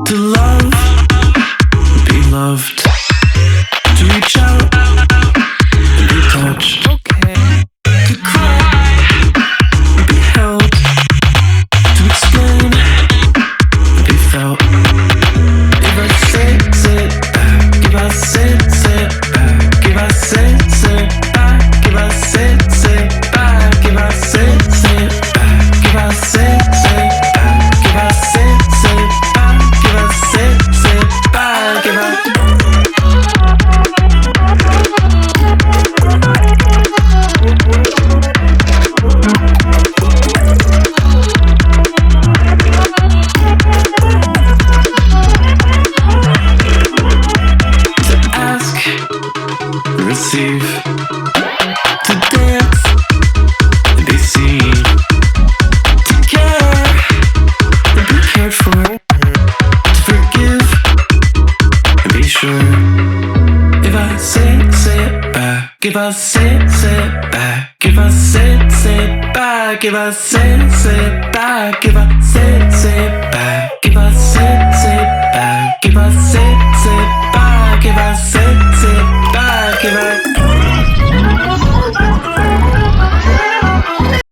To love, be loved. To reach out and be touched. To cry, be held. To explain, be felt. If I say back, if I say back, if I say back, if I say back, if I say back, if I say back, if I say back, if I say back, if I receive, to dance and be seen, to care and be cared for, to forgive and be sure. If I say it back, if I say it back, if I say it back, if I say it back.